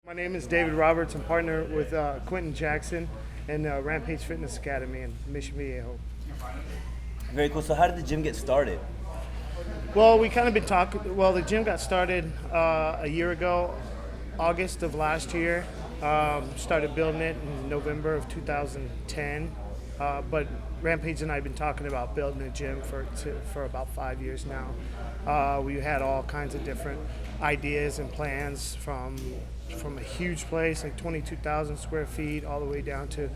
My name is David Roberts. I'm partner with Quentin Jackson and Rampage Fitness Academy in Mission Viejo. Very cool. So how did the gym get started? Well, we kind of been talking. Well, the gym got started a year ago, August of last year. Started building it in November of 2010. But Rampage and I have been talking about building a gym for about 5 years now. We had all kinds of different ideas and plans from a huge place like 22,000 square feet all the way down to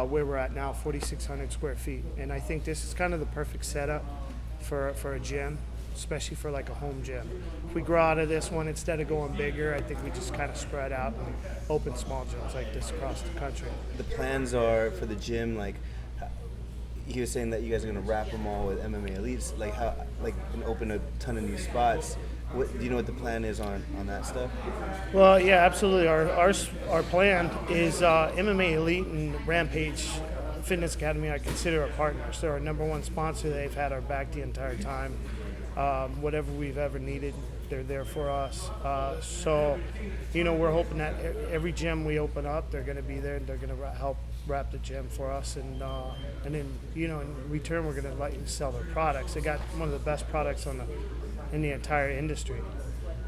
where we're at now, 4,600 square feet. And I think this is kind of the perfect setup for a gym, especially for like a home gym. If we grow out of this one, instead of going bigger, I think we just kind of spread out and open small gyms like this across the country. The plans are for the gym, like he was saying that you guys are going to wrap them all with MMA elites, like how, like, and open a ton of new spots. Do you know what the plan is on that stuff? Well, yeah, absolutely. Our plan is MMA Elite and Rampage Fitness Academy. I consider our partners. They're our number one sponsor. They've had our back the entire time. Whatever we've ever needed, they're there for us. So, we're hoping that every gym we open up, they're going to be there and they're going to help wrap the gym for us. And then, in return, we're going to let you sell their products. They got one of the best products in the entire industry.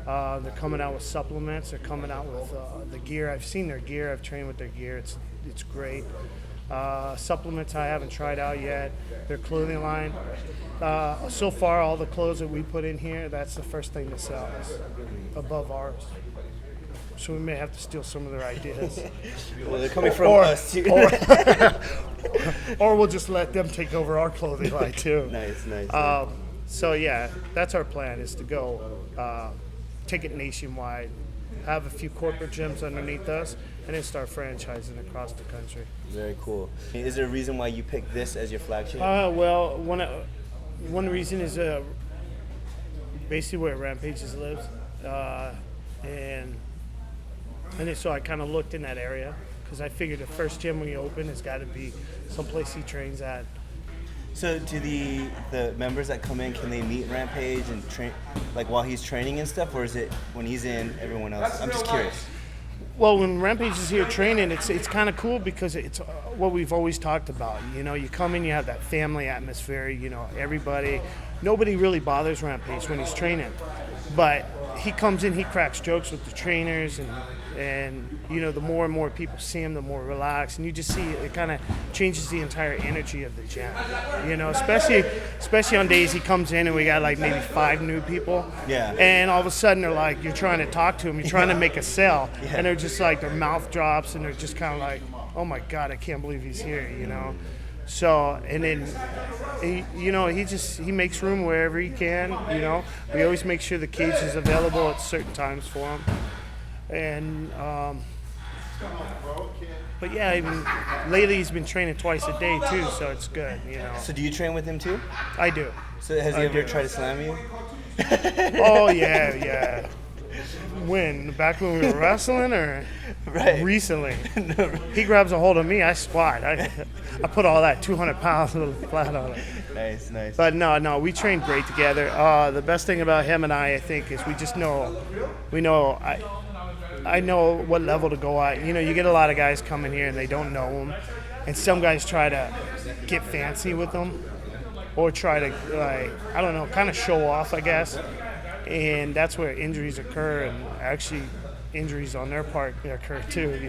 They're coming out with supplements. They're coming out with the gear. I've seen their gear. I've trained with their gear. It's great. Supplements I haven't tried out yet. Their clothing line. So far, all the clothes that we put in here, that's the first thing to sell is above ours. So we may have to steal some of their ideas. Well, they're coming from us. Or we'll just let them take over our clothing line too. Nice. So yeah, that's our plan, is to go take it nationwide, have a few corporate gyms underneath us, and then start franchising across the country. Very cool. Is there a reason why you picked this as your flagship? Well, one reason is basically where Rampages lives, and then so I kind of looked in that area because I figured the first gym we open has got to be someplace he trains at. So do the members that come in, can they meet Rampage and train, like while he's training and stuff, or is it when he's in, everyone else? I'm just curious. Well, when Rampage is here training, it's kind of cool because it's what we've always talked about. You come in, you have that family atmosphere. Nobody really bothers Rampage when he's training, but he comes in, he cracks jokes with the trainers, and the more and more people see him, the more relaxed, and you just see it kind of changes the entire energy of the gym. Especially on days he comes in and we got like maybe 5 new people. Yeah. And all of a sudden they're like, you're trying to talk to them, you're trying to make a sale, and they're just like, their mouth drops and they're just kind of like, oh my God, I can't believe he's here. So, and then he makes room wherever he can. We always make sure the cage is available at certain times for him. And but yeah, even lately he's been training twice a day too, so it's good. So do you train with him too? I do. So has he ever tried to slam you? Oh yeah. When? Back when we were wrestling, or right. Recently? He grabs a hold of me, I squat. I put all that 200 pounds flat on it. Nice. But no, we train great together. The best thing about him and I think, is we just know. I know what level to go at. You get a lot of guys coming here and they don't know him, and some guys try to get fancy with them, or try to kind of show off, I guess. And that's where injuries occur, and actually injuries on their part occur too,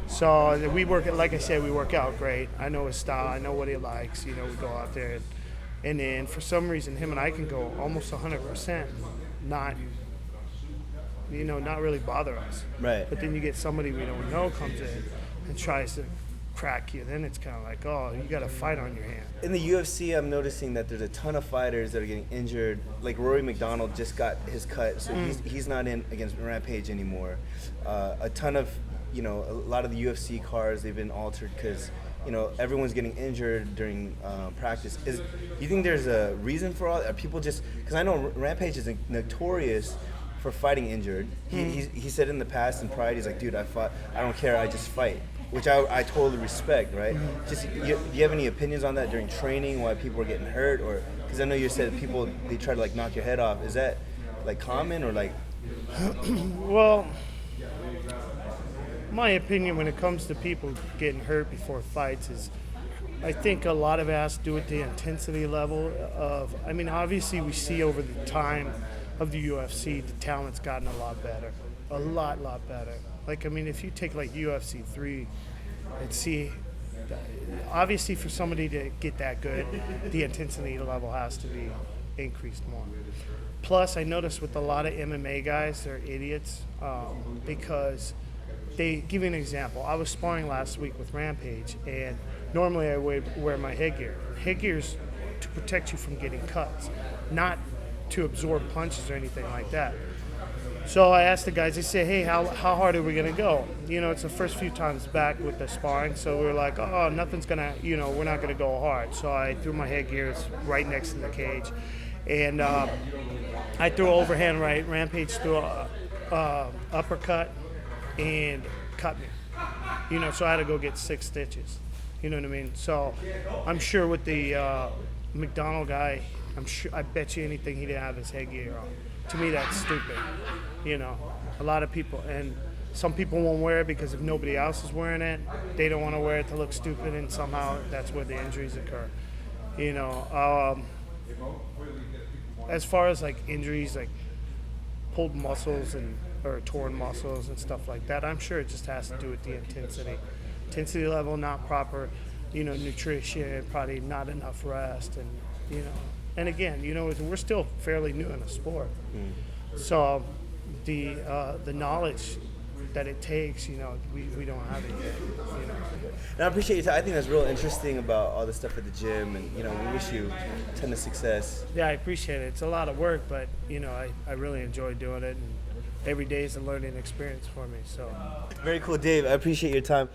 So we work, like I said, we work out great. I know his style, I know what he likes. We go out there, and then for some reason him and I can go almost 100%, not really bother us. Right. But then you get somebody we don't know comes in and tries to crack you, then it's kind of like, oh, you got a fight on your hand. In the UFC, I'm noticing that there's a ton of fighters that are getting injured. Like Rory McDonald just got his cut, so he's not in against Rampage anymore. A ton of, a lot of the UFC cars, they've been altered because, everyone's getting injured during practice. Do you think there's a reason for all? Are people just, because I know Rampage is notorious for fighting injured. He said in the past in Pride, he's like, dude, I don't care, I just fight. Which I totally respect, right? Just, do you have any opinions on that during training, why people are getting hurt? Or, because I know you said people, they try to knock your head off. Is that common, or Well, my opinion when it comes to people getting hurt before fights is, I think a lot of it has to do with the intensity level of. I mean, obviously we see over the time of the UFC, the talent's gotten a lot better, a lot better. Like, I mean, if you take like UFC 3 and see, obviously for somebody to get that good, the intensity level has to be increased more. Plus, I noticed with a lot of MMA guys, they're idiots because they give you an example. I was sparring last week with Rampage, and normally I would wear my headgear. Headgear's to protect you from getting cuts, not to absorb punches or anything like that. So I asked the guys, they said, hey, how hard are we going to go? You know, it's the first few times back with the sparring, so we were like, oh, nothing's going to, you know, we're not going to go hard. So I threw my headgear right next to the cage, and I threw an overhand right. Rampage threw a uppercut and cut me. You know, so I had to go get 6 stitches. You know what I mean? So I'm sure with the McDonald guy, I bet you anything he didn't have his headgear on. To me, that's stupid. You know, a lot of people, and some people won't wear it because if nobody else is wearing it, they don't want to wear it to look stupid, and somehow that's where the injuries occur. You know, as far as like injuries, like pulled muscles or torn muscles and stuff like that, I'm sure it just has to do with the intensity level, not proper, you know, nutrition, probably not enough rest, and you know. And again, you know, we're still fairly new in the sport, so the knowledge that it takes, you know, we don't have it yet. You know. And I appreciate your time. I think that's real interesting about all the stuff at the gym, and you know, we wish you a ton of success. Yeah, I appreciate it. It's a lot of work, but you know, I really enjoy doing it, and every day is a learning experience for me. So very cool, Dave. I appreciate your time.